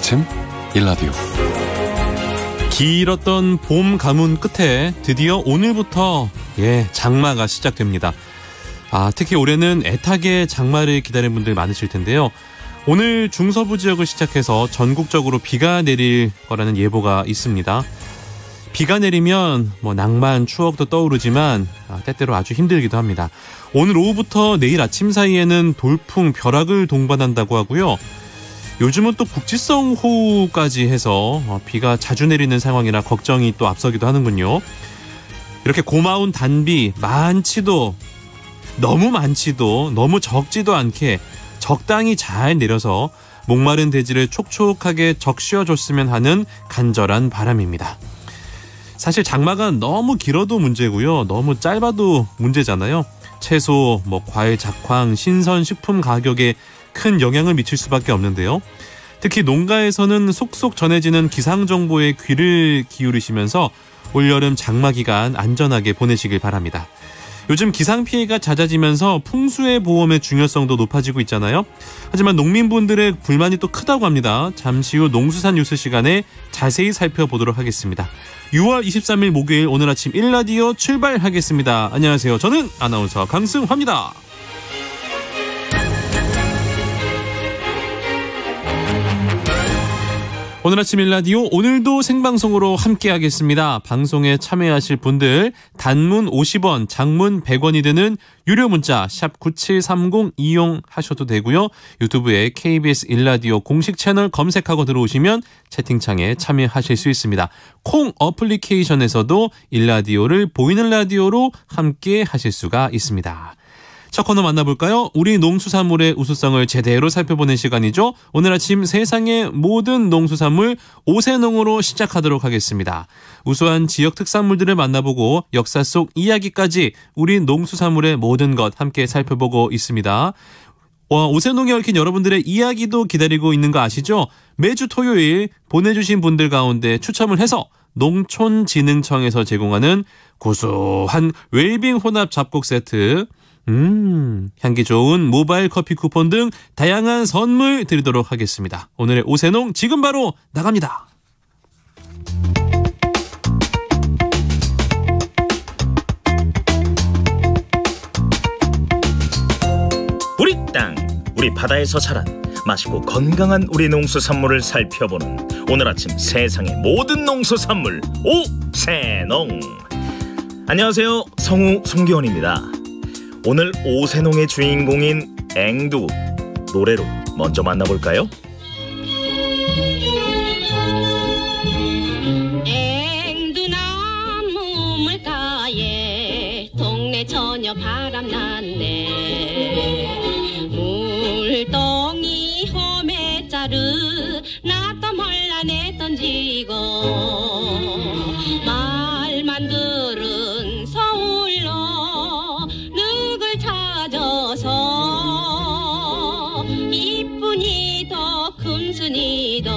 아침 일라디오. 길었던 봄 가문 끝에 드디어 오늘부터 장마가 시작됩니다. 특히 올해는 애타게 장마를 기다리는 분들 많으실 텐데요. 오늘 중서부 지역을 시작해서 전국적으로 비가 내릴 거라는 예보가 있습니다. 비가 내리면 낭만, 추억도 떠오르지만 때때로 아주 힘들기도 합니다. 오늘 오후부터 내일 아침 사이에는 돌풍, 벼락을 동반한다고 하고요. 요즘은 또 국지성 호우까지 해서 비가 자주 내리는 상황이라 걱정이 또 앞서기도 하는군요. 이렇게 고마운 단비, 너무 많지도 너무 적지도 않게 적당히 잘 내려서 목마른 대지를 촉촉하게 적셔줬으면 하는 간절한 바람입니다. 사실 장마가 너무 길어도 문제고요. 너무 짧아도 문제잖아요. 채소, 과일, 작황, 신선식품 가격에 큰 영향을 미칠 수밖에 없는데요. 특히 농가에서는 속속 전해지는 기상정보에 귀를 기울이시면서 올여름 장마 기간 안전하게 보내시길 바랍니다. 요즘 기상피해가 잦아지면서 풍수의 보험의 중요성도 높아지고 있잖아요. 하지만 농민분들의 불만이 또 크다고 합니다. 잠시 후 농수산 뉴스 시간에 자세히 살펴보도록 하겠습니다. 6월 23일 목요일 오늘 아침 1라디오 출발하겠습니다. 안녕하세요. 저는 아나운서 강승화입니다. 오늘 아침 1라디오 오늘도 생방송으로 함께하겠습니다. 방송에 참여하실 분들 단문 50원, 장문 100원이 드는 유료 문자 샵 9730 이용하셔도 되고요. 유튜브에 KBS 1라디오 공식 채널 검색하고 들어오시면 채팅창에 참여하실 수 있습니다. 콩 어플리케이션에서도 1라디오를 보이는 라디오로 함께 하실 수가 있습니다. 첫 코너 만나볼까요? 우리 농수산물의 우수성을 제대로 살펴보는 시간이죠. 오늘 아침 세상의 모든 농수산물 오세농으로 시작하도록 하겠습니다. 우수한 지역 특산물들을 만나보고 역사 속 이야기까지 우리 농수산물의 모든 것 함께 살펴보고 있습니다. 오세농에 얽힌 여러분들의 이야기도 기다리고 있는 거 아시죠? 매주 토요일 보내주신 분들 가운데 추첨을 해서 농촌진흥청에서 제공하는 고소한 웰빙 혼합 잡곡 세트, 향기 좋은 모바일 커피 쿠폰 등 다양한 선물 드리도록 하겠습니다. 오늘의 오세농 지금 바로 나갑니다. 우리 땅, 우리 바다에서 자란 맛있고 건강한 우리 농수산물을 살펴보는 오늘 아침 세상의 모든 농수산물 오세농. 안녕하세요, 성우 송기원입니다. 오늘 오세농의 주인공인 앵두 노래로 먼저 만나볼까요? 앵두나무 물가에 동네 처녀 바람났네. 물동이 홈에 자르 나도 몰라 내 던지고 말만 들은 서울로 이쁜이도 금순이도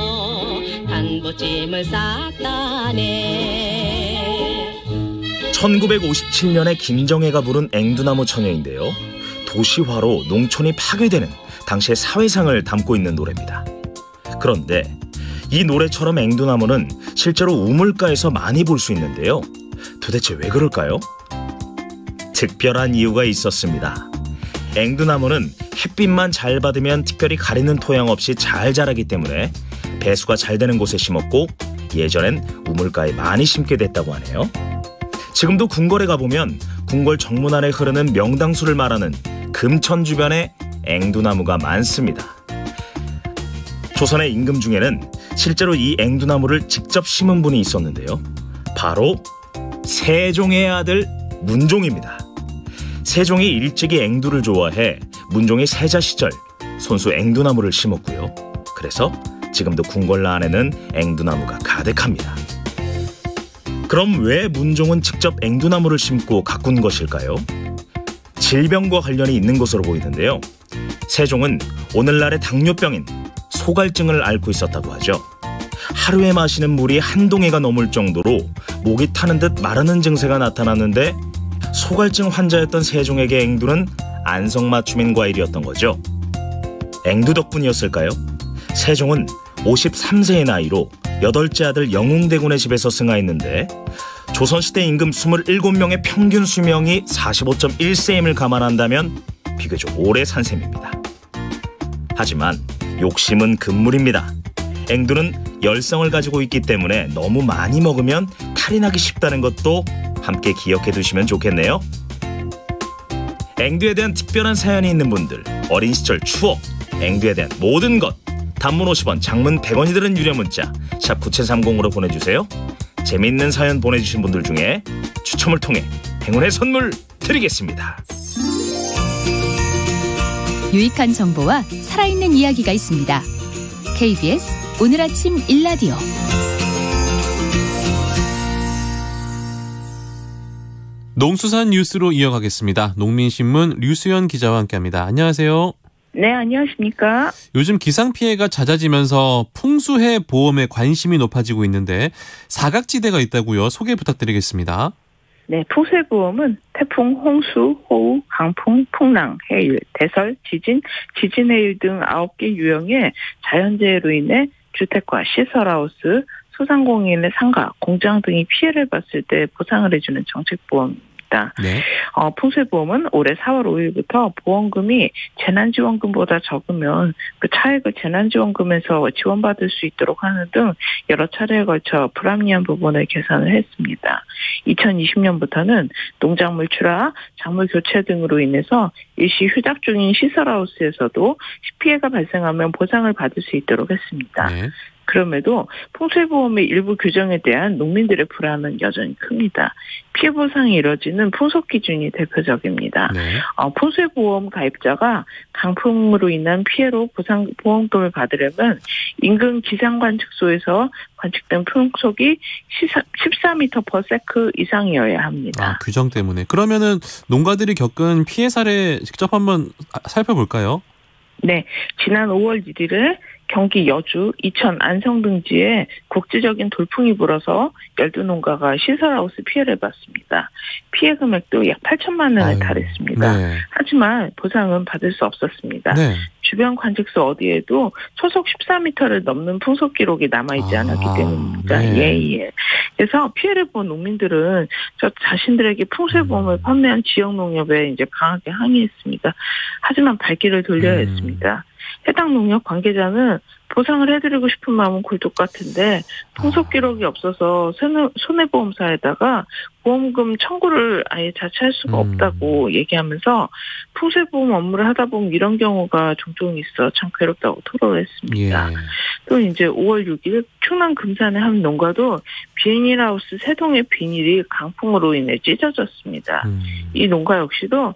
단보찜을 쌌다네. 1957년에 김정혜가 부른 앵두나무 처녀인데요. 도시화로 농촌이 파괴되는 당시의 사회상을 담고 있는 노래입니다. 그런데 이 노래처럼 앵두나무는 실제로 우물가에서 많이 볼 수 있는데요. 도대체 왜 그럴까요? 특별한 이유가 있었습니다. 앵두나무는 햇빛만 잘 받으면 특별히 가리는 토양 없이 잘 자라기 때문에 배수가 잘 되는 곳에 심었고 예전엔 우물가에 많이 심게 됐다고 하네요. 지금도 궁궐에 가보면 궁궐 정문 안에 흐르는 명당수를 말하는 금천 주변에 앵두나무가 많습니다. 조선의 임금 중에는 실제로 이 앵두나무를 직접 심은 분이 있었는데요. 바로 세종의 아들 문종입니다. 세종이 일찍이 앵두를 좋아해 문종이 세자 시절 손수 앵두나무를 심었고요. 그래서 지금도 궁궐 안에는 앵두나무가 가득합니다. 그럼 왜 문종은 직접 앵두나무를 심고 가꾼 것일까요? 질병과 관련이 있는 것으로 보이는데요. 세종은 오늘날의 당뇨병인 소갈증을 앓고 있었다고 하죠. 하루에 마시는 물이 한 동해가 넘을 정도로 목이 타는 듯 마르는 증세가 나타났는데 소갈증 환자였던 세종에게 앵두는 안성맞춤인 과일이었던 거죠. 앵두 덕분이었을까요? 세종은 53세의 나이로 8째 아들 영웅대군의 집에서 승하했는데 조선시대 임금 27명의 평균 수명이 45.1세임을 감안한다면 비교적 오래 산 셈입니다. 하지만 욕심은 금물입니다. 앵두는 열성을 가지고 있기 때문에 너무 많이 먹으면 탈이 나기 쉽다는 것도 함께 기억해 두시면 좋겠네요. 앵두에 대한 특별한 사연이 있는 분들, 어린 시절 추억, 앵두에 대한 모든 것, 단문 50원, 장문 100원이 드는 유료 문자 샵 9730으로 보내주세요. 재미있는 사연 보내주신 분들 중에 추첨을 통해 행운의 선물 드리겠습니다. 유익한 정보와 살아있는 이야기가 있습니다. KBS 오늘 아침 일라디오. 농수산 뉴스로 이어가겠습니다. 농민신문 류수연 기자와 함께합니다. 안녕하세요. 네, 안녕하십니까. 요즘 기상 피해가 잦아지면서 풍수해 보험에 관심이 높아지고 있는데 사각지대가 있다고요. 소개 부탁드리겠습니다. 네, 풍수해보험은 태풍, 홍수, 호우, 강풍, 풍랑, 해일, 대설, 지진, 지진해일 등 9개 유형의 자연재해로 인해 주택과 시설하우스, 소상공인의 상가, 공장 등이 피해를 봤을 때 보상을 해주는 정책보험입니다. 네. 풍수해보험은 올해 4월 5일부터 보험금이 재난지원금보다 적으면 그 차액을 재난지원금에서 지원받을 수 있도록 하는 등 여러 차례에 걸쳐 불합리한 부분을 개선을 했습니다. 2020년부터는 농작물 출하, 작물 교체 등으로 인해서 일시 휴작 중인 시설하우스에서도 피해가 발생하면 보상을 받을 수 있도록 했습니다. 네. 그럼에도 풍수해보험의 일부 규정에 대한 농민들의 불안은 여전히 큽니다. 피해 보상이 이뤄지는 풍속 기준이 대표적입니다. 네. 풍수해보험 가입자가 강풍으로 인한 피해로 보험금을 받으려면 인근 기상관측소에서 관측된 풍속이 14m/s 이상이어야 합니다. 규정 때문에. 그러면은 농가들이 겪은 피해 사례 직접 한번 살펴볼까요? 네, 지난 5월 1일에 경기 여주, 이천, 안성 등지에 국지적인 돌풍이 불어서 12농가가 시설하우스 피해를 봤습니다. 피해 금액도 약 8천만 원에 달했습니다. 네. 하지만 보상은 받을 수 없었습니다. 네. 주변 관측소 어디에도 초속 14m를 넘는 풍속 기록이 남아있지 않았기 때문입니다. 네. 예. 그래서 피해를 본 농민들은 저 자신들에게 풍수해보험을 판매한 지역 농협에 이제 강하게 항의했습니다. 하지만 발길을 돌려야 했습니다. 해당 농협 관계자는 보상을 해드리고 싶은 마음은 굴뚝 같은데 풍속 기록이 없어서 손해보험사에다가 보험금 청구를 아예 자체할 수가 없다고 얘기하면서 풍수해보험 업무를 하다 보면 이런 경우가 종종 있어 참 괴롭다고 토로를 했습니다. 예. 또 이제 5월 6일 충남 금산의 한 농가도 비닐하우스 3동의 비닐이 강풍으로 인해 찢어졌습니다. 이 농가 역시도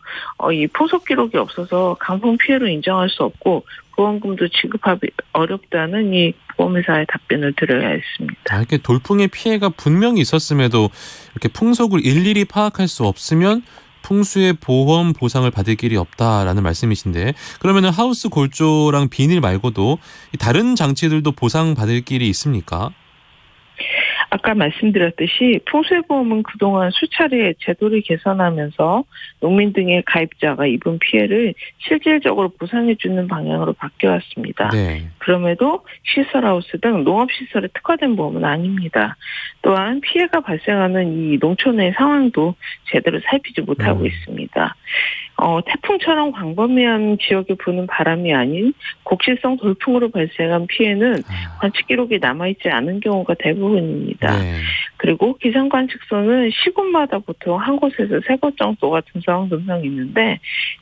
이 풍속 기록이 없어서 강풍 피해로 인정할 수 없고 보험금도 지급하기 어렵다는 이 보험회사의 답변을 드려야 했습니다. 이렇게 돌풍의 피해가 분명히 있었음에도 이렇게 풍속을 일일이 파악할 수 없으면 풍수의 보험 보상을 받을 길이 없다라는 말씀이신데, 그러면은 하우스 골조랑 비닐 말고도 다른 장치들도 보상 받을 길이 있습니까? 아까 말씀드렸듯이 풍수해보험은 그동안 수차례 제도를 개선하면서 농민 등의 가입자가 입은 피해를 실질적으로 보상해주는 방향으로 바뀌어왔습니다. 네. 그럼에도 시설하우스 등 농업시설에 특화된 보험은 아닙니다. 또한 피해가 발생하는 이 농촌의 상황도 제대로 살피지 못하고 있습니다. 태풍처럼 광범위한 지역에 부는 바람이 아닌 곡실성 돌풍으로 발생한 피해는 관측 기록이 남아있지 않은 경우가 대부분입니다. 네. 그리고 기상관측소는 시군마다 보통 한 곳에서 3곳 정도가 등성이 있는데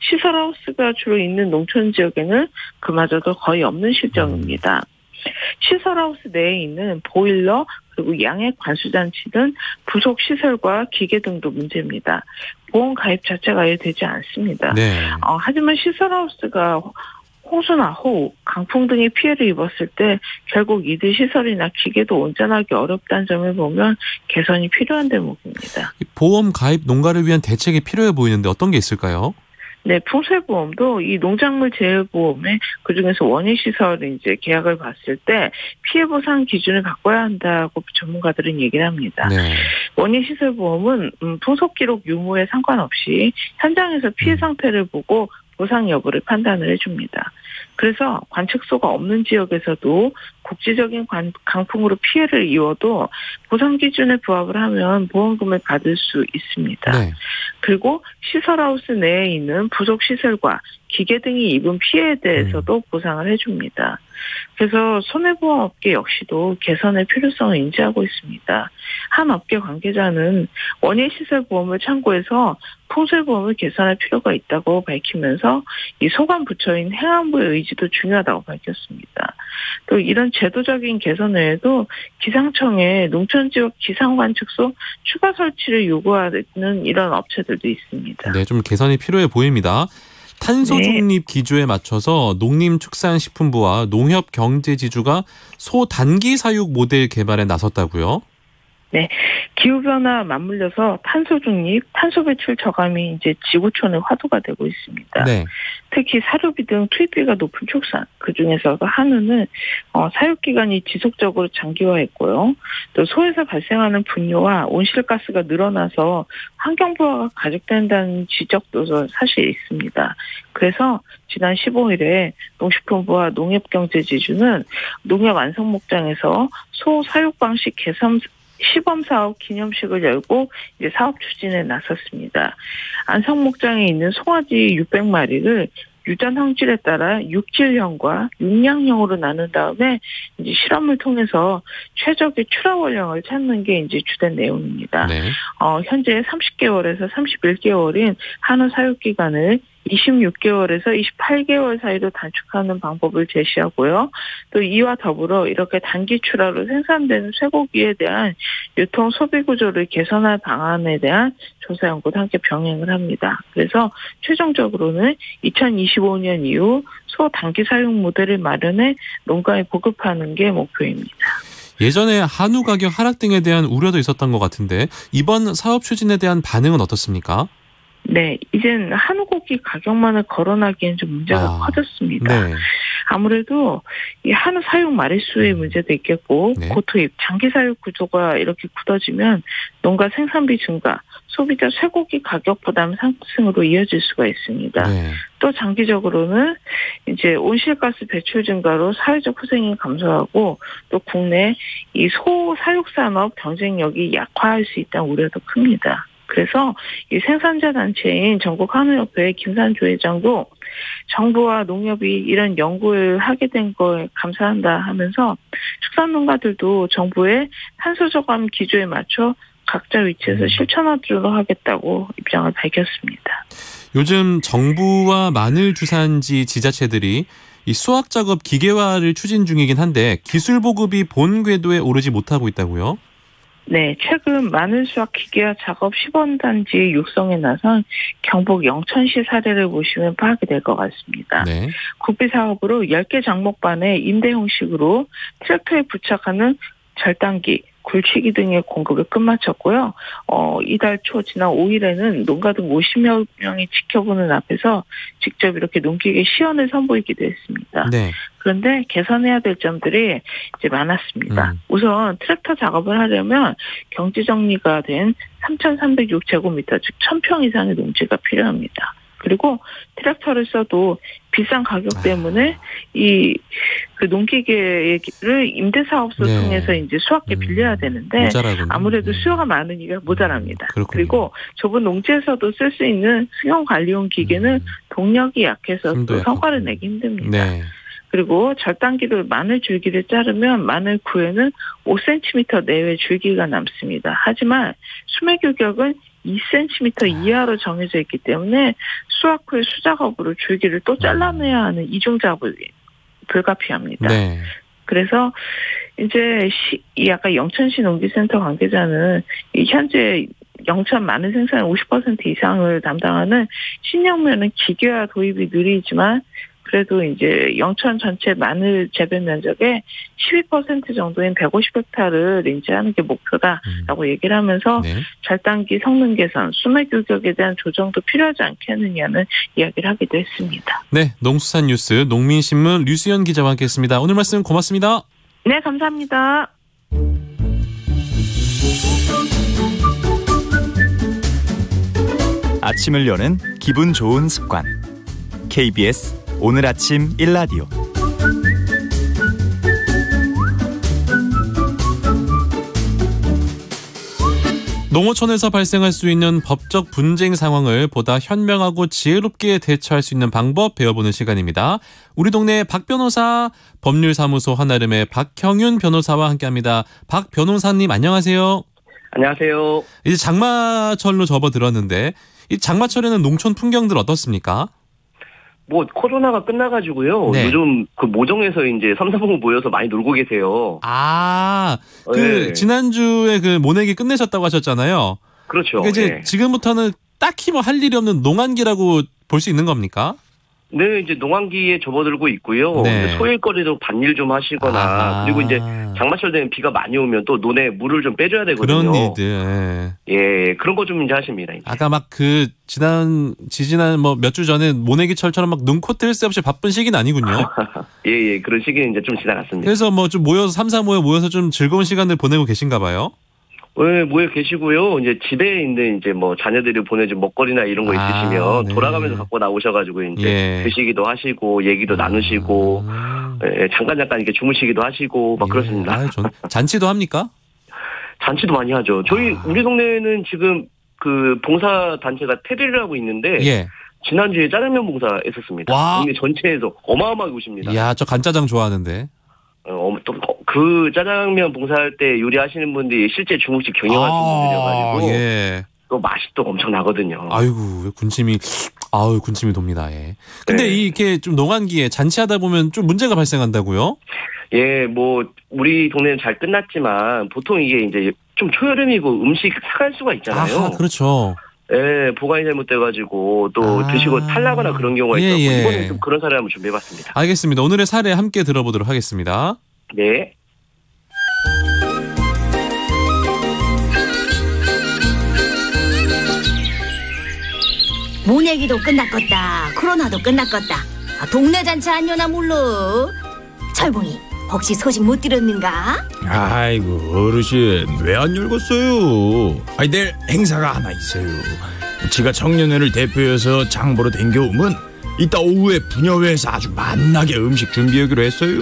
시설하우스가 주로 있는 농촌 지역에는 그마저도 거의 없는 실정입니다. 시설하우스 내에 있는 보일러 그리고 양액 관수장치 등 부속 시설과 기계 등도 문제입니다. 보험 가입 자체가 아예 되지 않습니다. 네. 하지만 시설하우스가 홍수나 호우, 강풍 등의 피해를 입었을 때 결국 이들 시설이나 기계도 온전하기 어렵다는 점을 보면 개선이 필요한 대목입니다. 보험 가입 농가를 위한 대책이 필요해 보이는데 어떤 게 있을까요? 네, 풍수해보험도 이 농작물 재해보험에 그중에서 원예시설을 이제 계약을 봤을 때 피해 보상 기준을 바꿔야 한다고 전문가들은 얘기를 합니다. 네. 원예시설보험은 풍속 기록 유무에 상관없이 현장에서 피해 상태를 보고 보상 여부를 판단을 해줍니다. 그래서 관측소가 없는 지역에서도 국지적인 강풍으로 피해를 입어도 보상 기준에 부합을 하면 보험금을 받을 수 있습니다. 네. 그리고 시설하우스 내에 있는 부속 시설과 기계 등이 입은 피해에 대해서도 보상을 해줍니다. 그래서 손해보험업계 역시도 개선의 필요성을 인지하고 있습니다. 한 업계 관계자는 원예시설보험을 참고해서 풍수보험을 개선할 필요가 있다고 밝히면서 이 소관 부처인 행안부의 의지도 중요하다고 밝혔습니다. 또 이런 제도적인 개선 외에도 기상청에 농촌지역 기상관측소 추가 설치를 요구하는 이런 업체들도 있습니다. 네, 좀 개선이 필요해 보입니다. 탄소 중립 기조에 맞춰서 농림축산식품부와 농협경제지주가 소단기 사육 모델 개발에 나섰다고요? 네, 기후변화 맞물려서 탄소 중립, 탄소 배출 저감이 이제 지구촌의 화두가 되고 있습니다. 네. 특히 사료비 등 투입비가 높은 축산, 그 중에서도 한우는 사육 기간이 지속적으로 장기화했고요. 또 소에서 발생하는 분뇨와 온실가스가 늘어나서 환경 부하가 가중된다는 지적도 사실 있습니다. 그래서 지난 15일에 농식품부와 농협경제지주는 농협 안성목장에서 소 사육 방식 개선 시범 사업 기념식을 열고 이제 사업 추진에 나섰습니다. 안성목장에 있는 송아지 600마리를 유전 항질에 따라 육질형과 육량형으로 나눈 다음에 이제 실험을 통해서 최적의 출하원량을 찾는 게 이제 주된 내용입니다. 네. 현재 30개월에서 31개월인 한우 사육 기간을 26개월에서 28개월 사이로 단축하는 방법을 제시하고요. 또 이와 더불어 이렇게 단기 출하로 생산되는 쇠고기에 대한 유통 소비 구조를 개선할 방안에 대한 조사 연구도 함께 병행을 합니다. 그래서 최종적으로는 2025년 이후 소 단기 사육 모델을 마련해 농가에 보급하는 게 목표입니다. 예전에 한우 가격 하락 등에 대한 우려도 있었던 것 같은데 이번 사업 추진에 대한 반응은 어떻습니까? 네, 이젠 한우고기 가격만을 거론하기엔 좀 문제가 커졌습니다. 네. 아무래도 이 한우 사육 마리수의 문제도 있겠고 네. 고투입, 장기 사육 구조가 이렇게 굳어지면 농가 생산비 증가, 소비자 쇠고기 가격 부담 상승으로 이어질 수가 있습니다. 네. 또 장기적으로는 이제 온실가스 배출 증가로 사회적 후생이 감소하고 또 국내 이 소 사육 산업 경쟁력이 약화할 수 있다는 우려도 큽니다. 그래서 이 생산자 단체인 전국한우협회 김산조 회장도 정부와 농협이 이런 연구를 하게 된 거에 감사한다 하면서 축산농가들도 정부의 탄소 저감 기조에 맞춰 각자 위치에서 실천하도록 하겠다고 입장을 밝혔습니다. 요즘 정부와 마늘주산지 지자체들이 이 수확 작업 기계화를 추진 중이긴 한데 기술 보급이 본 궤도에 오르지 못하고 있다고요? 네, 최근 마늘 수확 기계화 작업 시범단지 육성에 나선 경북 영천시 사례를 보시면 파악이 될 것 같습니다. 네. 구비 사업으로 10개 장목반에 임대 형식으로 트랙터에 부착하는 절단기, 굴치기 등의 공급을 끝마쳤고요. 이달 초 지난 5일에는 농가 등 50여 명이 지켜보는 앞에서 직접 이렇게 농기계 시연을 선보이기도 했습니다. 네. 그런데 개선해야 될 점들이 이제 많았습니다. 우선 트랙터 작업을 하려면 경지 정리가 된 3,306제곱미터, 즉 1,000평 이상의 농지가 필요합니다. 그리고 트랙터를 써도 비싼 가격 때문에 그 농기계를 임대사업소 네. 통해서 이제 수확에 빌려야 되는데 모자라군요. 아무래도 수요가 많으니까 모자랍니다. 그렇군요. 그리고 좁은 농지에서도 쓸 수 있는 승용 관리용 기계는 동력이 약해서 또 성과를 내기 힘듭니다. 네. 그리고 절단기로 마늘 줄기를 자르면 마늘 구에는 5cm 내외 줄기가 남습니다. 하지만 수매 규격은 2cm 이하로 정해져 있기 때문에 수확 후에 수작업으로 줄기를 또 잘라내야 하는 이중 작업이 불가피합니다. 네. 그래서 이제 이 아까 영천시 농기센터 관계자는 현재 영천 마늘 생산 50% 이상을 담당하는 신영면은 기계화 도입이 느리지만 그래도 이제 영천 전체 마늘 재배 면적의 12% 정도인 150헥타를 인지하는 게 목표다라고 얘기를 하면서 네. 절단기 성능 개선, 수매 규격에 대한 조정도 필요하지 않겠느냐는 이야기를 하기도 했습니다. 네, 농수산 뉴스 농민신문 류수연 기자와 함께했습니다. 오늘 말씀 고맙습니다. 네, 감사합니다. 아침을 여는 기분 좋은 습관. KBS 오늘 아침 일라디오. 농어촌에서 발생할 수 있는 법적 분쟁 상황을 보다 현명하고 지혜롭게 대처할 수 있는 방법 배워보는 시간입니다. 우리 동네 박 변호사, 법률사무소 한아름의 박형윤 변호사와 함께합니다. 박 변호사님 안녕하세요. 안녕하세요. 이제 장마철로 접어들었는데 이 장마철에는 농촌 풍경들 어떻습니까? 뭐 코로나가 끝나가지고요. 네. 요즘 그 모종에서 이제 삼삼오오 모여서 많이 놀고 계세요. 그 네. 지난주에 그 모내기 끝내셨다고 하셨잖아요. 그렇죠. 그러니까 이제 네. 지금부터는 딱히 뭐 할 일이 없는 농한기라고 볼 수 있는 겁니까? 네, 이제 농한기에 접어들고 있고요. 네. 이제 소일거리도 밭일 좀 하시거나 아하. 그리고 이제 장마철 되면 비가 많이 오면 또 논에 물을 좀 빼줘야 되거든요. 그런 일들. 예, 그런 거 좀 이제 하십니다. 이제. 아까 막 그 지지난 뭐 몇 주 전에 모내기철처럼 막 눈코 뜰 새 없이 바쁜 시기는 아니군요. 예, 그런 시기는 이제 좀 지나갔습니다. 그래서 뭐 좀 모여서 3, 4모여 모여서 좀 즐거운 시간을 보내고 계신가 봐요. 네, 모여 계시고요. 이제 집에 있는 이제 뭐 자녀들이 보내준 먹거리나 이런 거 있으시면 네. 돌아가면서 갖고 나오셔가지고 이제 예. 드시기도 하시고 얘기도 나누시고 예, 잠깐 이렇게 주무시기도 하시고 막 그렇습니다. 잔치도 합니까? 잔치도 많이 하죠. 우리 동네는 지금 그 봉사 단체가 테리를 하고 있는데 예. 지난주에 짜장면 봉사 했었습니다. 와. 동네 전체에서 어마어마하게 오십니다. 이야, 저 간짜장 좋아하는데. 또 그 짜장면 봉사할 때 요리하시는 분들이 실제 중국집 경영하시는 분들이어가지고 예. 또 맛이 또 엄청 나거든요. 아이고, 군침이 돕니다. 예. 근데 네. 이렇게 좀 농한기에 잔치하다 보면 좀 문제가 발생한다고요? 예, 뭐 우리 동네는 잘 끝났지만 보통 이게 이제 좀 초여름이고 음식 상할 수가 있잖아요. 아, 그렇죠. 예, 보관이 잘못돼가지고 또 드시고 탈나거나 그런 경우가 예, 있어서 예. 이번에 좀 그런 사례 한번 준비해봤습니다. 알겠습니다. 오늘의 사례 함께 들어보도록 하겠습니다. 네. 모내기도 끝났겠다. 코로나도 끝났겠다. 동네 잔치 안 여나 몰라. 철봉이 혹시 소식 못 들었는가? 아이고 어르신 왜 안 열었어요? 아니 내일 행사가 하나 있어요. 지가 청년회를 대표해서 장보러 댕겨오면 이따 오후에 부녀회에서 아주 만나게 음식 준비하기로 했어요.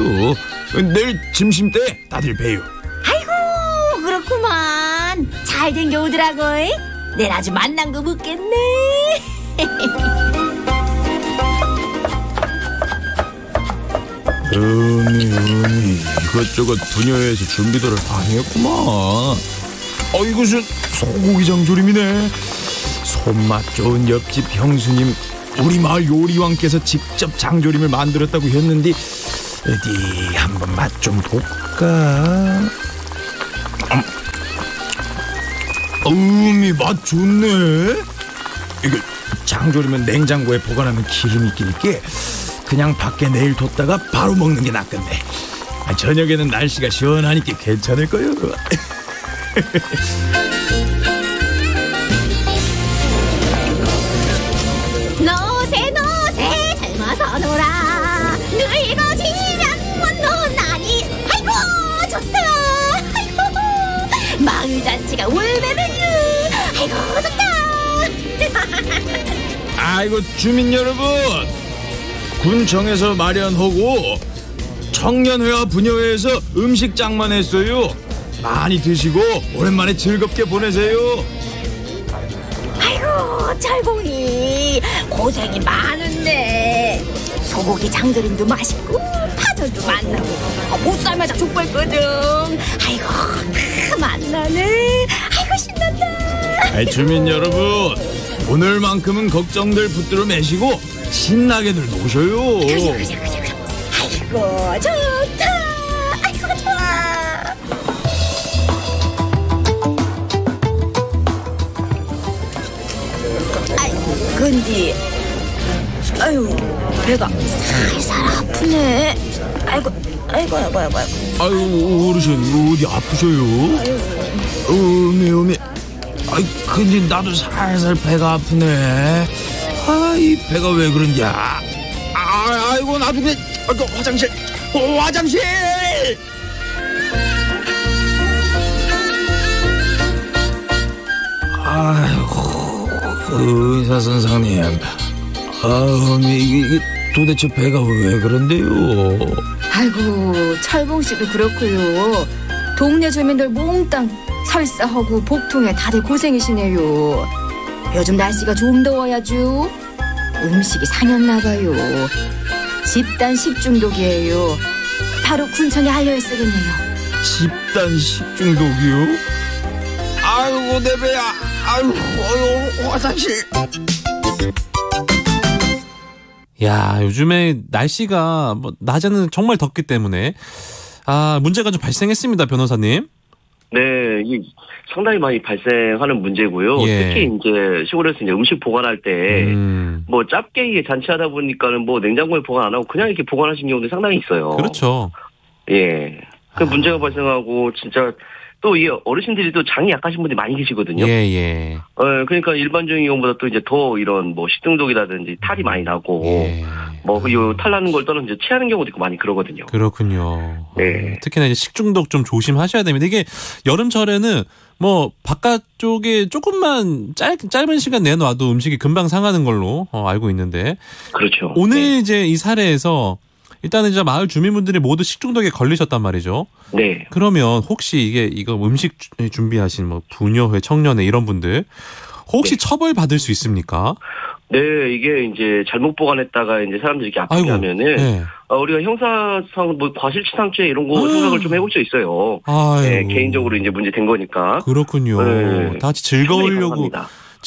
내일 점심 때 다들 봬요. 아이고 그렇구만. 잘 댕겨오더라고. 내일 아주 만난 거 묻겠네. 어미 이것저것 부녀회에서 준비들을 많이 했구만. 이것은 소고기 장조림이네. 손맛 좋은 옆집 형수님 우리 마을 요리왕께서 직접 장조림을 만들었다고 했는데 어디 한번 맛 좀 볼까. 어미 맛 좋네. 이거 장조림은 냉장고에 보관하면 기름이 끼니까 그냥 밖에 내일 뒀다가 바로 먹는 게 낫겠네. 저녁에는 날씨가 시원하니까 괜찮을 거요. 노세 젊어서 놀아. 늙어지면 못 노나니. 아이고 좋다. 아이고 마을 잔치가 올베베르. 아이고 좋다. 아이고 주민 여러분, 군청에서 마련하고 청년회와 부녀회에서 음식 장만했어요. 많이 드시고 오랜만에 즐겁게 보내세요. 아이고 철봉이 고생이 많은데 소고기 장조림도 맛있고 파전도 만나고 보쌈에다 족발거든. 아이고 다 만나네. 아이고 신난다. 주민 여러분, 오늘만큼은 걱정들 붙들어 매시고 신나게들 노셔요. 그죠. 아이고 좋다. 아이고 좋아. 근데 아유 배가 살살 아프네. 아이고 어르신 어디 아프셔요? 어미 아이 근데 나도 살살 배가 아프네. 이 배가 왜 그런지. 아이고 나도 그래. 화장실. 아이고 의사 선생님, 이게 도대체 배가 왜 그런데요? 아이고 철봉 씨도 그렇고요. 동네 주민들 몽땅 설사하고 복통에 다들 고생이시네요. 요즘 날씨가 좀 더워야죠. 음식이 상했나 봐요. 집단 식중독이에요. 바로 군청에 알려야 쓰겠네요. 집단 식중독이요? 아이고 내 배야. 아이고 화장실. 야, 요즘에 날씨가 뭐 낮에는 정말 덥기 때문에 문제가 좀 발생했습니다, 변호사님. 네, 이 상당히 많이 발생하는 문제고요. 예. 특히 이제 시골에서 이제 음식 보관할 때 뭐 짧게 이게 잔치하다 보니까는 뭐 냉장고에 보관 안 하고 그냥 이렇게 보관하신 경우도 상당히 있어요. 그렇죠. 예. 그 문제가 발생하고 진짜 또 이 어르신들이 또 장이 약하신 분들이 많이 계시거든요. 예. 그러니까 일반적인 경우보다 또 이제 더 이런 뭐 식중독이라든지 탈이 많이 나고 예. 뭐 탈 나는 걸 떠나서 이제 체하는 경우도 있고 많이 그러거든요. 그렇군요. 네. 특히나 이제 식중독 좀 조심하셔야 됩니다. 이게 여름철에는 뭐 바깥쪽에 조금만 짧은 시간 내놔도 음식이 금방 상하는 걸로 알고 있는데. 그렇죠. 오늘 네. 이제 이 사례에서 일단은 이제 마을 주민분들이 모두 식중독에 걸리셨단 말이죠. 네. 그러면 혹시 이거 음식 준비하신 뭐 부녀회, 청년회 이런 분들 혹시 처벌 받을 수 있습니까? 네, 이게 이제 잘못 보관했다가 이제 사람들이 이렇게 아프게 하면은 네. 우리가 형사상 뭐 과실치상죄 이런 거 생각을 좀 해볼 수 있어요. 네, 개인적으로 이제 문제 된 거니까. 그렇군요. 네. 다 같이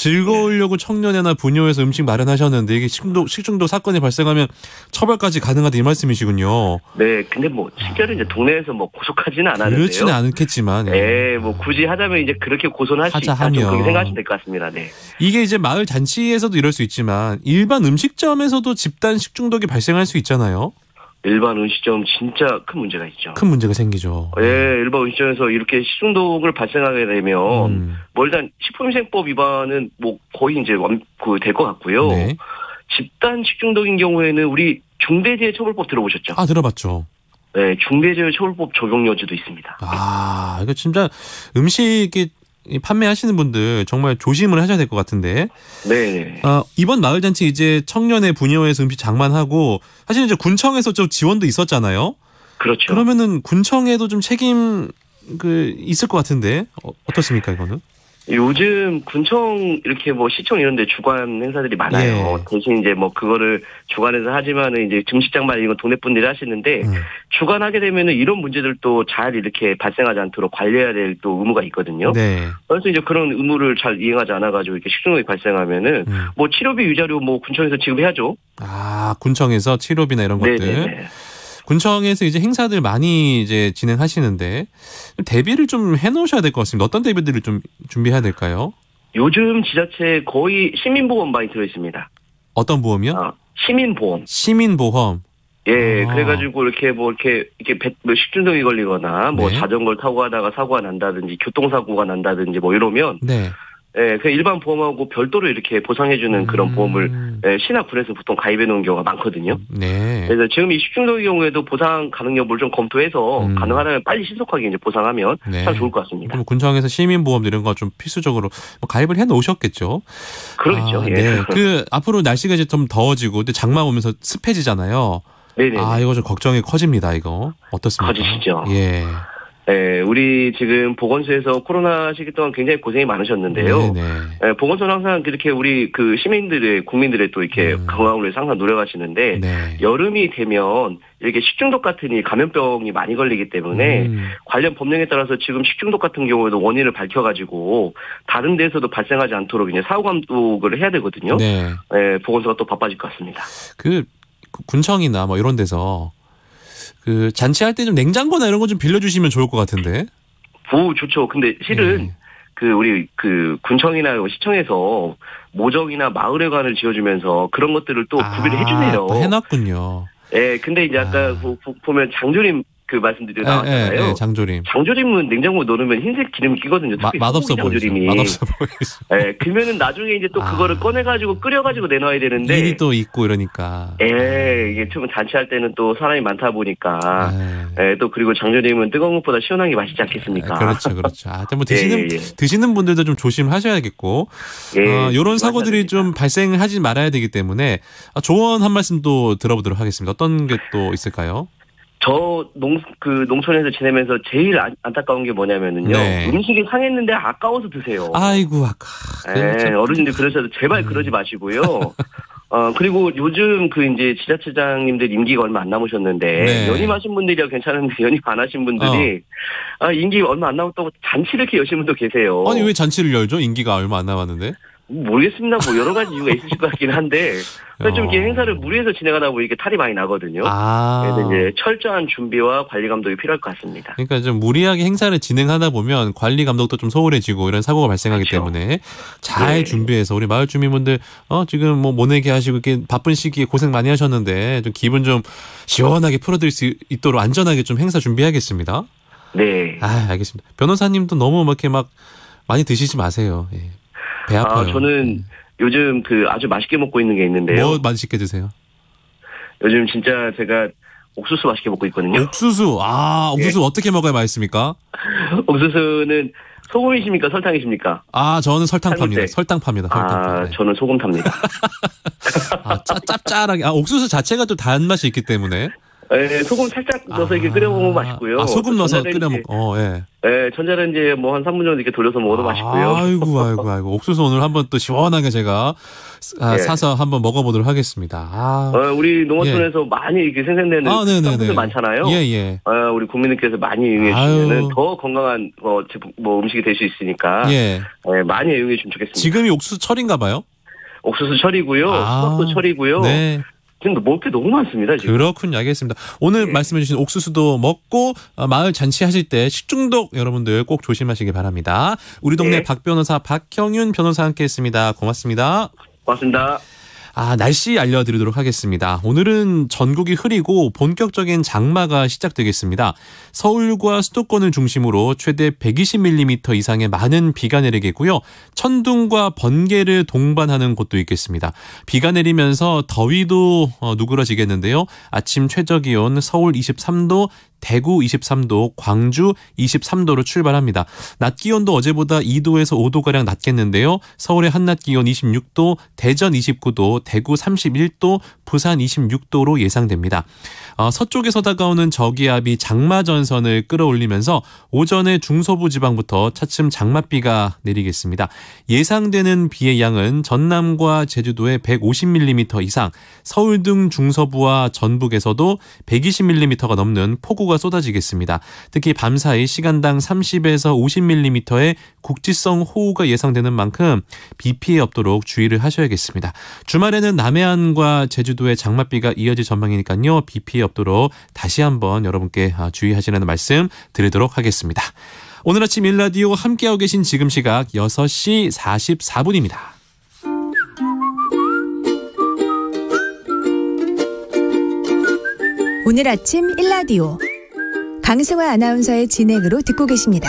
즐거우려고 청년회나 부녀회에서 음식 마련하셨는데 이게 식중독 사건이 발생하면 처벌까지 가능하다 이 말씀이시군요. 네, 근데 뭐 실제로 이제 동네에서 뭐 고소하지는 않았는데요. 그렇지는 않겠지만. 네, 뭐 굳이 하자면 이제 그렇게 고소는 할 수 있다. 좀 그렇게 생각하시면 될 것 같습니다. 네. 이게 이제 마을 잔치에서도 이럴 수 있지만 일반 음식점에서도 집단 식중독이 발생할 수 있잖아요. 일반 음식점 진짜 큰 문제가 있죠. 큰 문제가 생기죠. 예, 일반 음식점에서 이렇게 식중독을 발생하게 되면 뭐 일단 식품위생법 위반은 뭐 거의 이제 될 것 같고요. 네. 집단 식중독인 경우에는 우리 중대재해처벌법 들어보셨죠? 들어봤죠. 네, 중대재해처벌법 적용 여지도 있습니다. 이거 진짜 음식이 판매하시는 분들 정말 조심을 하셔야 될 것 같은데. 네. 이번 마을잔치 이제 청년회 부녀회에서 음식 장만하고 사실 이제 군청에서 좀 지원도 있었잖아요. 그렇죠. 그러면은 군청에도 좀 책임 있을 것 같은데 어떻습니까 이거는? 요즘 군청 이렇게 뭐 시청 이런 데 주관 행사들이 많아요. 예. 대신 이제 뭐 그거를 주관해서 하지만은 이제 증식장만 이건 동네 분들이 하시는데 주관하게 되면은 이런 문제들도 잘 이렇게 발생하지 않도록 관리해야 될 또 의무가 있거든요. 네. 그래서 이제 그런 의무를 잘 이행하지 않아가지고 이렇게 식중독이 발생하면은 뭐 치료비 위자료 뭐 군청에서 지급해야죠. 군청에서 치료비나 이런 것들. 네네네. 군청에서 이제 행사들 많이 이제 진행하시는데 대비를 좀 해놓으셔야 될 것 같습니다. 어떤 대비들을 좀 준비해야 될까요? 요즘 지자체 거의 시민보험 많이 들어있습니다. 어떤 보험이요? 시민보험. 시민보험. 예, 그래가지고 이렇게 식중독이 걸리거나 뭐 네. 자전거를 타고 가다가 사고가 난다든지 교통사고가 난다든지 뭐 이러면 네. 예, 그 일반 보험하고 별도로 이렇게 보상해주는 그런 보험을 시나 군에서 보통 가입해 놓은 경우가 많거든요. 네. 그래서 지금 이 식중독의 경우에도 보상 가능 여부를 좀 검토해서 가능하다면 빨리 신속하게 이제 보상하면 네. 참 좋을 것 같습니다. 그럼 군청에서 시민보험 이런 거 좀 필수적으로 가입을 해 놓으셨겠죠. 그러겠죠. 예. 네. 앞으로 날씨가 이제 좀 더워지고 또 장마 오면서 습해지잖아요. 네네. 이거 좀 걱정이 커집니다. 이거 어떻습니까? 커지시죠. 예. 네, 우리 지금 보건소에서 코로나 시기 동안 굉장히 고생이 많으셨는데요. 네네. 보건소는 항상 그렇게 우리 국민들의 또 이렇게 건강을 위해서 항상 노력하시는데 네. 여름이 되면 이렇게 식중독 같은 이 감염병이 많이 걸리기 때문에 관련 법령에 따라서 지금 식중독 같은 경우에도 원인을 밝혀가지고 다른 데서도 발생하지 않도록 이제 사후 감독을 해야 되거든요. 네. 네, 보건소가 또 바빠질 것 같습니다. 군청이나 뭐 이런 데서 잔치할 때 좀 냉장고나 이런 거 좀 빌려주시면 좋을 것 같은데. 좋죠. 근데 실은 우리 군청이나 시청에서 모정이나 마을회관을 지어주면서 그런 것들을 또 구비를 해주네요. 해놨군요. 네, 근데 이제 아까 보면 장조림 그 말씀드리고 나왔잖아요. 장조림. 장조림은 냉장고에 넣으면 흰색 기름이 끼거든요. 맛없어 보이죠. 맛없어 보이죠. 네, 그러면은 나중에 이제 또 그거를 꺼내가지고 끓여가지고 내놔야 되는데. 일이 또 있고 이러니까. 이게 좀 잔치할 때는 또 사람이 많다 보니까. 또 그리고 장조림은 뜨거운 것보다 시원한 게 맛있지 않겠습니까? 그렇죠. 뭐 드시는 분들도 좀 조심하셔야겠고. 이런 사고들이 좀 발생하지 말아야 되기 때문에 조언 한 말씀 또 들어보도록 하겠습니다. 어떤 게 또 있을까요? 저 농촌에서 지내면서 제일 안타까운 게 뭐냐면은요. 네. 음식이 상했는데 아까워서 드세요. 아이고 어르신들 그러셔서 제발 그러지 마시고요. 그리고 요즘 이제 지자체장님들 임기가 얼마 안 남으셨는데 연임하신 분들이야 괜찮은데 연임 안 하신 분들이 임기 얼마 안 남았다고 잔치를 이렇게 여신 분도 계세요. 아니 왜 잔치를 열죠? 임기가 얼마 안 남았는데? 모르겠습니다. 뭐 여러 가지 이유가 있으실 것 같긴 한데 좀 이렇게 행사를 무리해서 진행하다 보니 이게 탈이 많이 나거든요. 그래서 이제 철저한 준비와 관리 감독이 필요할 것 같습니다. 그러니까 좀 무리하게 행사를 진행하다 보면 관리 감독도 좀 소홀해지고 이런 사고가 발생하기 때문에 잘 준비해서 우리 마을 주민분들 지금 뭐 모내기 하시고 이렇게 바쁜 시기에 고생 많이 하셨는데 좀 기분 좀 시원하게 풀어드릴 수 있도록 안전하게 좀 행사 준비하겠습니다. 네. 알겠습니다. 변호사님도 너무 이렇게 막 많이 드시지 마세요. 예. 배 아파요. 저는 요즘 아주 맛있게 먹고 있는 게 있는데요. 뭐 맛있게 드세요? 요즘 진짜 제가 옥수수 맛있게 먹고 있거든요. 옥수수. 옥수수 어떻게 먹어야 맛있습니까? 옥수수는 소금이십니까? 설탕이십니까? 저는 설탕파입니다. 설탕파입니다. 저는 소금탑니다. 짭짤하게. 옥수수 자체가 또 단맛이 있기 때문에. 네, 소금 살짝 넣어서 이렇게 끓여 먹으면 맛있고요. 소금 넣어서 끓여 먹고. 네, 전자레인지에 뭐 한 3분 정도 이렇게 돌려서 먹어도 맛있고요. 아이고. 옥수수 오늘 한번 또 시원하게 제가 사서 한번 먹어보도록 하겠습니다. 우리 농어촌에서 많이 이렇게 생산되는 품들 많잖아요. 우리 국민들께서 많이 이용해 주시면은 더 건강한 음식이 될 수 있으니까 많이 이용해 주시면 좋겠습니다. 지금이 옥수수 철인가 봐요? 옥수수 철이고요. 수박도 철이고요. 네. 지금 먹을 게 너무 많습니다. 지금. 그렇군요. 알겠습니다. 오늘 말씀해 주신 옥수수도 먹고 마을 잔치하실 때 식중독 여러분들 꼭 조심하시기 바랍니다. 우리 동네 박 변호사 박형윤 변호사 함께했습니다. 고맙습니다. 고맙습니다. 날씨 알려드리도록 하겠습니다. 오늘은 전국이 흐리고 본격적인 장마가 시작되겠습니다. 서울과 수도권을 중심으로 최대 120mm 이상의 많은 비가 내리겠고요. 천둥과 번개를 동반하는 곳도 있겠습니다. 비가 내리면서 더위도 누그러지겠는데요. 아침 최저기온 서울 23도, 대구 23도, 광주 23도로 출발합니다. 낮 기온도 어제보다 2도에서 5도가량 낮겠는데요. 서울의 한낮 기온 26도, 대전 29도, 대구 31도, 부산 26도로 예상됩니다. 서쪽에서 다가오는 저기압이 장마 전선을 끌어올리면서 오전에 중서부 지방부터 차츰 장맛비가 내리겠습니다. 예상되는 비의 양은 전남과 제주도에 150mm 이상, 서울 등 중서부와 전북에서도 120mm가 넘는 폭우가 쏟아지겠습니다. 특히 밤사이 시간당 30에서 50mm의 국지성 호우가 예상되는 만큼 비 피해 없도록 주의를 하셔야겠습니다. 주말에는 남해안과 제주도의 장맛비가 이어질 전망이니까요. 비 피해 없도록 다시 한번 여러분께 주의하시라는 말씀 드리도록 하겠습니다. 오늘 아침 일라디오 함께하고 계신 지금 시각 6시 44분입니다. 오늘 아침 일라디오 강승화 아나운서의 진행으로 듣고 계십니다.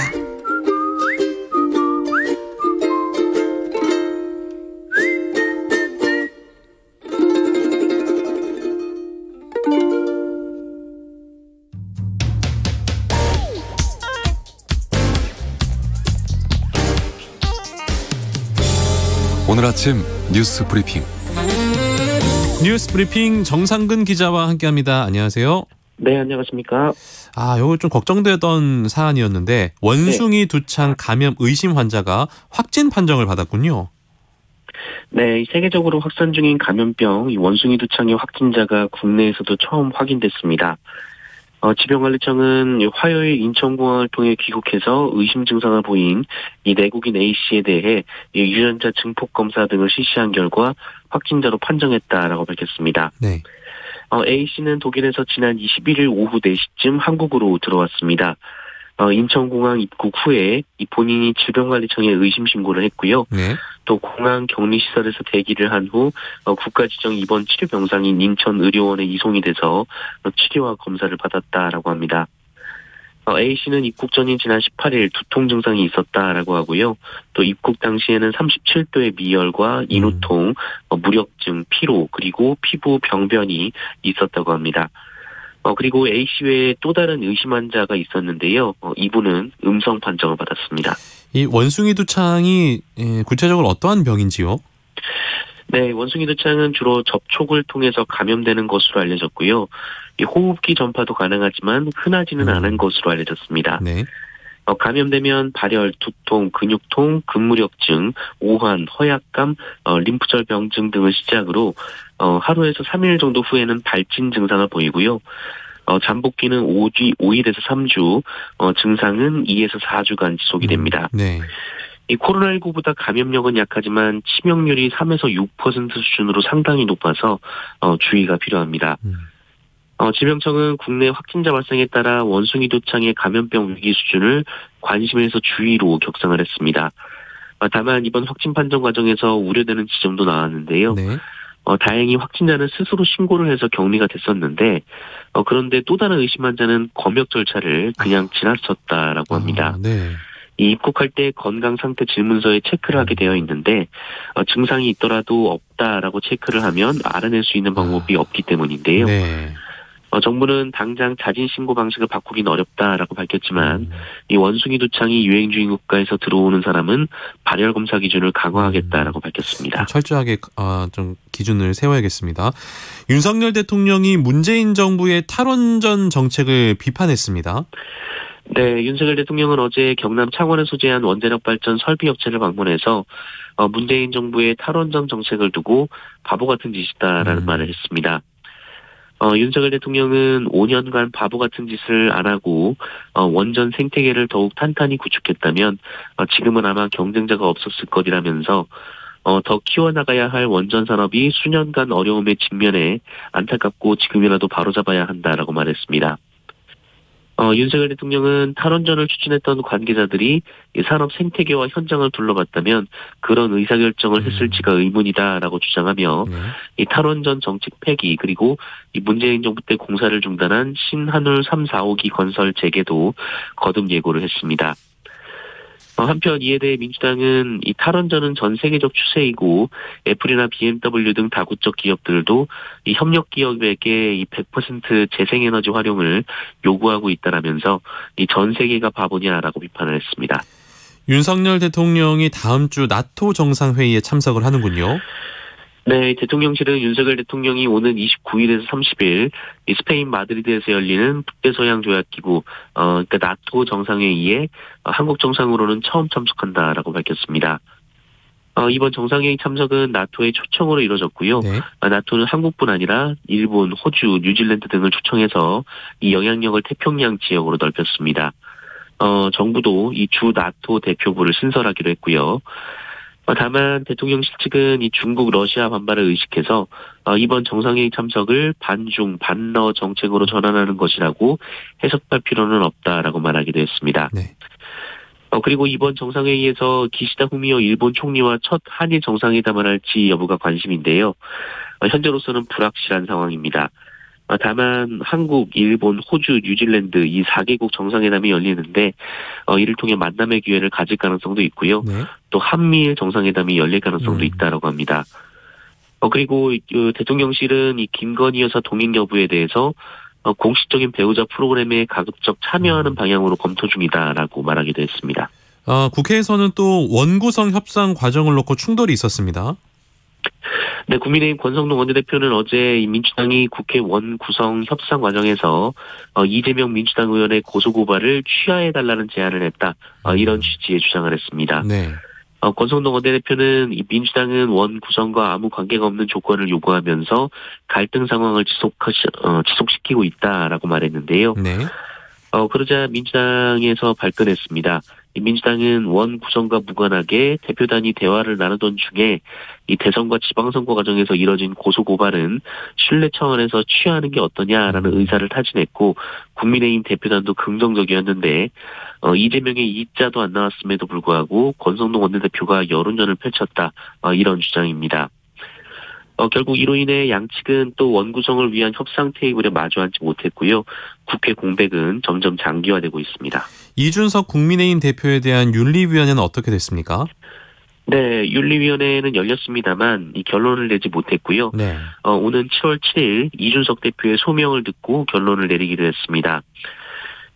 오늘 아침 뉴스 브리핑. 뉴스 브리핑 정상근 기자와 함께합니다. 안녕하세요. 네, 안녕하십니까. 요거 좀 걱정되던 사안이었는데 원숭이 두창 감염 의심 환자가 확진 판정을 받았군요. 네, 세계적으로 확산 중인 감염병 이 원숭이 두창의 확진자가 국내에서도 처음 확인됐습니다. 질병관리청은 화요일 인천공항을 통해 귀국해서 의심 증상을 보인 이 내국인 A씨에 대해 유전자 증폭 검사 등을 실시한 결과 확진자로 판정했다라고 밝혔습니다. 네. A씨는 독일에서 지난 21일 오후 4시쯤 한국으로 들어왔습니다. 인천공항 입국 후에 본인이 질병관리청에 의심 신고를 했고요. 네. 또 공항 격리시설에서 대기를 한 후 국가지정 입원 치료병상인 인천의료원에 이송이 돼서 치료와 검사를 받았다라고 합니다. A씨는 입국 전인 지난 18일 두통 증상이 있었다라고 하고요. 또 입국 당시에는 37도의 미열과 인후통, 무력증, 피로, 그리고 피부 병변이 있었다고 합니다. 그리고 A씨 외에 또 다른 의심 환자가 있었는데요. 이분은 음성 판정을 받았습니다. 이 원숭이 두창이 구체적으로 어떠한 병인지요? 네, 원숭이 두창은 주로 접촉을 통해서 감염되는 것으로 알려졌고요. 이 호흡기 전파도 가능하지만 흔하지는 않은 것으로 알려졌습니다. 네. 감염되면 발열, 두통, 근육통, 근무력증, 오한, 허약감, 림프절 병증 등을 시작으로 하루에서 3일 정도 후에는 발진 증상을 보이고요. 잠복기는 5일에서 3주, 증상은 2에서 4주간 지속이 됩니다. 네. 이 코로나19보다 감염력은 약하지만 치명률이 3에서 6% 수준으로 상당히 높아서 주의가 필요합니다. 질병청은 국내 확진자 발생에 따라 원숭이 두창의 감염병 위기 수준을 관심에서 주의로 격상을 했습니다. 다만 이번 확진 판정 과정에서 우려되는 지점도 나왔는데요. 네. 다행히 확진자는 스스로 신고를 해서 격리가 됐었는데 그런데 또 다른 의심 환자는 검역 절차를 그냥 지나쳤다라고 합니다. 네. 이 입국할 때 건강 상태 질문서에 체크를 하게 되어 있는데 증상이 있더라도 없다라고 체크를 하면 알아낼 수 있는 방법이 없기 때문인데요. 네. 정부는 당장 자진 신고 방식을 바꾸기는 어렵다라고 밝혔지만 이 원숭이 두창이 유행 중인 국가에서 들어오는 사람은 발열 검사 기준을 강화하겠다라고 밝혔습니다. 철저하게 좀 기준을 세워야겠습니다. 윤석열 대통령이 문재인 정부의 탈원전 정책을 비판했습니다. 네, 윤석열 대통령은 어제 경남 창원에 소재한 원자력 발전 설비 업체를 방문해서 문재인 정부의 탈원전 정책을 두고 바보 같은 짓이다라는 말을 했습니다. 윤석열 대통령은 5년간 바보 같은 짓을 안 하고 원전 생태계를 더욱 탄탄히 구축했다면 지금은 아마 경쟁자가 없었을 것이라면서 더 키워나가야 할 원전 산업이 수년간 어려움에 직면해 안타깝고 지금이라도 바로잡아야 한다라고 말했습니다. 윤석열 대통령은 탈원전을 추진했던 관계자들이 이 산업 생태계와 현장을 둘러봤다면 그런 의사결정을 했을지가 의문이다라고 주장하며 이 탈원전 정책 폐기 그리고 이 문재인 정부 때 공사를 중단한 신한울 3, 4호기 건설 재개도 거듭 예고를 했습니다. 한편 이에 대해 민주당은 이 탈원전은 전 세계적 추세이고 애플이나 BMW 등 다국적 기업들도 이 협력 기업에게 이 100% 재생에너지 활용을 요구하고 있다라면서 이 전 세계가 바보냐라고 비판을 했습니다. 윤석열 대통령이 다음 주 나토 정상회의에 참석을 하는군요. 네, 대통령실은 윤석열 대통령이 오는 29일에서 30일 이 스페인 마드리드에서 열리는 북대서양조약기구 그러니까 나토 정상회의에 한국 정상으로는 처음 참석한다라고 밝혔습니다. 이번 정상회의 참석은 나토의 초청으로 이루어졌고요. 네. 나토는 한국뿐 아니라 일본, 호주, 뉴질랜드 등을 초청해서 이 영향력을 태평양 지역으로 넓혔습니다. 정부도 이 주 나토 대표부를 신설하기로 했고요. 다만 대통령실 측은 이 중국, 러시아 반발을 의식해서 이번 정상회의 참석을 반중, 반러 정책으로 전환하는 것이라고 해석할 필요는 없다라고 말하기도 했습니다. 네. 그리고 이번 정상회의에서 기시다 후미오 일본 총리와 첫 한일 정상회담을 할지 여부가 관심인데요. 현재로서는 불확실한 상황입니다. 다만 한국, 일본, 호주, 뉴질랜드 이 4개국 정상회담이 열리는데 이를 통해 만남의 기회를 가질 가능성도 있고요. 네. 또 한미일 정상회담이 열릴 가능성도 있다라고 합니다. 그리고 대통령실은 이 김건희 여사 동행 여부에 대해서 공식적인 배우자 프로그램에 가급적 참여하는 방향으로 검토 중이다라고 말하기도 했습니다. 국회에서는 또 원구성 협상 과정을 놓고 충돌이 있었습니다. 네, 국민의힘 권성동 원내대표는 어제 민주당이 국회 원구성 협상 과정에서 이재명 민주당 의원의 고소고발을 취하해달라는 제안을 했다. 이런 취지의 주장을 했습니다. 네. 권성동 원내대표는 이 민주당은 원구성과 아무 관계가 없는 조건을 요구하면서 갈등 상황을 지속시키고 있다라고 말했는데요. 네. 그러자 민주당에서 발끈했습니다. 민주당은 원 구성과 무관하게 대표단이 대화를 나누던 중에 이 대선과 지방선거 과정에서 이뤄진 고소고발은 신뢰 차원에서 취하하는 게 어떠냐라는 의사를 타진했고 국민의힘 대표단도 긍정적이었는데 이재명의 이자도 안 나왔음에도 불구하고 권성동 원내대표가 여론전을 펼쳤다 이런 주장입니다. 결국 이로 인해 양측은 또 원구성을 위한 협상 테이블에 마주 앉지 못했고요. 국회 공백은 점점 장기화되고 있습니다. 이준석 국민의힘 대표에 대한 윤리위원회는 어떻게 됐습니까? 네, 윤리위원회는 열렸습니다만 이 결론을 내지 못했고요. 네. 오는 7월 7일 이준석 대표의 소명을 듣고 결론을 내리기로 했습니다.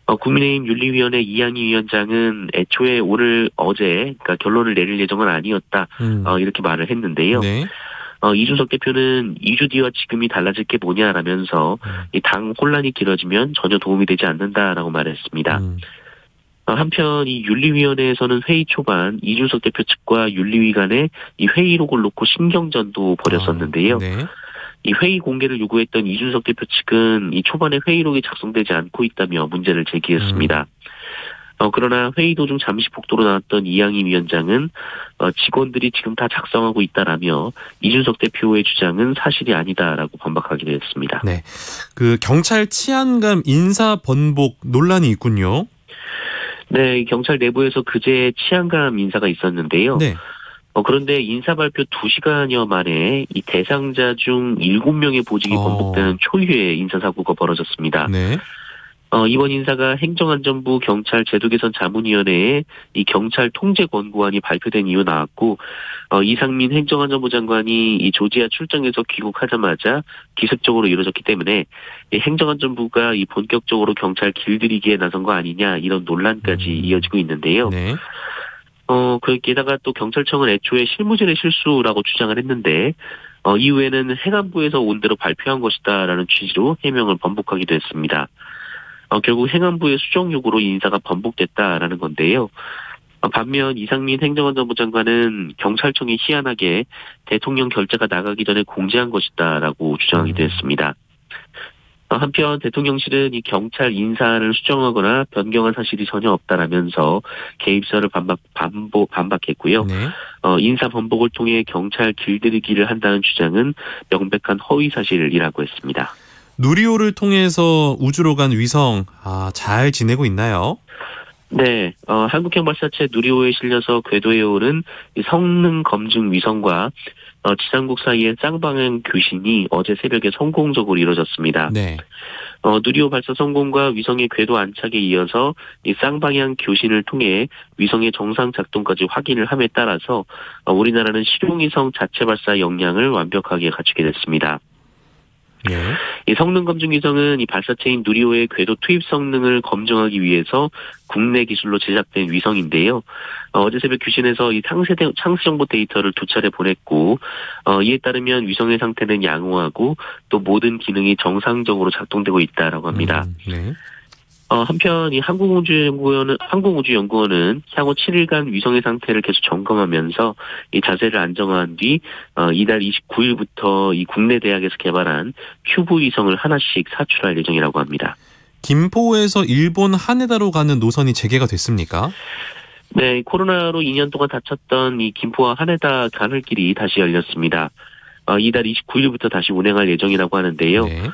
국민의힘 윤리위원회 이양희 위원장은 애초에 어제 그러니까 결론을 내릴 예정은 아니었다. 이렇게 말을 했는데요. 네. 이준석 대표는 2주 뒤와 지금이 달라질 게 뭐냐라면서 이 당 혼란이 길어지면 전혀 도움이 되지 않는다라고 말했습니다. 한편 이 윤리위원회에서는 회의 초반 이준석 대표 측과 윤리위 간에 이 회의록을 놓고 신경전도 벌였었는데요. 네. 이 회의 공개를 요구했던 이준석 대표 측은 이 초반에 회의록이 작성되지 않고 있다며 문제를 제기했습니다. 그러나 회의 도중 잠시 복도로 나왔던 이양희 위원장은 직원들이 지금 다 작성하고 있다라며 이준석 대표의 주장은 사실이 아니다라고 반박하기도 했습니다. 네, 그 경찰 치안감 인사 번복 논란이 있군요. 네, 경찰 내부에서 그제 치안감 인사가 있었는데요. 네. 그런데 인사 발표 2시간여 만에 이 대상자 중 7명의 보직이 번복되는 초유의 인사사고가 벌어졌습니다. 네. 이번 인사가 행정안전부 경찰 제도개선 자문위원회에 이 경찰 통제 권고안이 발표된 이후 나왔고, 이상민 행정안전부 장관이 이 조지아 출장에서 귀국하자마자 기습적으로 이루어졌기 때문에 이 행정안전부가 이 본격적으로 경찰 길들이기에 나선 거 아니냐 이런 논란까지 이어지고 있는데요. 네. 게다가 또 경찰청은 애초에 실무진의 실수라고 주장을 했는데, 이후에는 행안부에서 온 대로 발표한 것이다라는 취지로 해명을 번복하기도 했습니다. 결국 행안부의 수정 요구로 인사가 번복됐다라는 건데요. 반면 이상민 행정안전부 장관은 경찰청이 희한하게 대통령 결재가 나가기 전에 공지한 것이다라고 주장하기도 했습니다. 한편 대통령실은 이 경찰 인사안을 수정하거나 변경한 사실이 전혀 없다라면서 개입설을 반박했고요. 네. 인사 번복을 통해 경찰 길들이기를 한다는 주장은 명백한 허위 사실이라고 했습니다. 누리호를 통해서 우주로 간 위성 잘 지내고 있나요? 네, 한국형 발사체 누리호에 실려서 궤도에 오른 성능 검증 위성과 지상국 사이의 쌍방향 교신이 어제 새벽에 성공적으로 이루어졌습니다. 네. 누리호 발사 성공과 위성의 궤도 안착에 이어서 이 쌍방향 교신을 통해 위성의 정상 작동까지 확인을 함에 따라서 우리나라는 실용위성 자체 발사 역량을 완벽하게 갖추게 됐습니다. 네. 이 성능 검증 위성은 이 발사체인 누리호의 궤도 투입 성능을 검증하기 위해서 국내 기술로 제작된 위성인데요. 어제 새벽 교신에서 이 상세 정보 데이터를 2차례 보냈고, 이에 따르면 위성의 상태는 양호하고 또 모든 기능이 정상적으로 작동되고 있다라고 합니다. 네. 한편 이 항공우주연구원은 향후 7일간 위성의 상태를 계속 점검하면서 이 자세를 안정한 뒤 이달 29일부터 이 국내 대학에서 개발한 큐브 위성을 하나씩 사출할 예정이라고 합니다. 김포에서 일본 하네다로 가는 노선이 재개가 됐습니까? 네, 코로나로 2년 동안 닫혔던 이 김포와 하네다 가늘길이 다시 열렸습니다. 이달 29일부터 다시 운행할 예정이라고 하는데요. 네.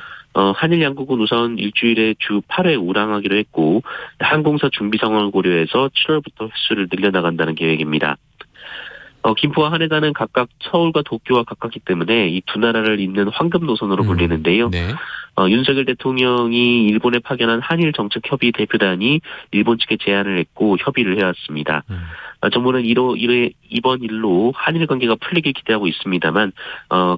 한일 양국은 우선 일주일에 주 8회 운항하기로 했고, 항공사 준비 상황을 고려해서 7월부터 횟수를 늘려나간다는 계획입니다. 김포와 하네다는 각각 서울과 도쿄와 가깝기 때문에 이 두 나라를 잇는 황금 노선으로 불리는데요. 네. 윤석열 대통령이 일본에 파견한 한일 정책협의 대표단이 일본 측에 제안을 했고 협의를 해왔습니다. 정부는 이번 일로 한일 관계가 풀리길 기대하고 있습니다만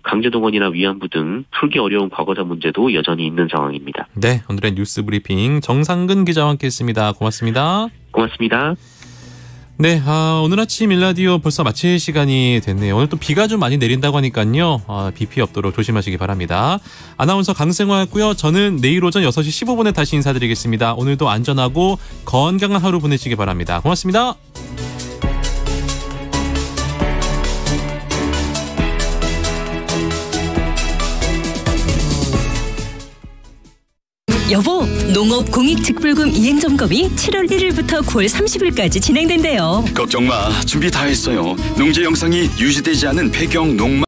강제동원이나 위안부 등 풀기 어려운 과거사 문제도 여전히 있는 상황입니다. 네, 오늘의 뉴스 브리핑 정상근 기자와 함께했습니다. 고맙습니다. 고맙습니다. 네, 오늘 아침 일라디오 벌써 마칠 시간이 됐네요. 오늘 또 비가 좀 많이 내린다고 하니까요. 비 피해 없도록 조심하시기 바랍니다. 아나운서 강승화였고요. 저는 내일 오전 6시 15분에 다시 인사드리겠습니다. 오늘도 안전하고 건강한 하루 보내시기 바랍니다. 고맙습니다. 여보, 농업공익직불금 이행점검이 7월 1일부터 9월 30일까지 진행된대요. 걱정 마, 준비 다 했어요. 농지 영상이 유지되지 않은 폐경 농막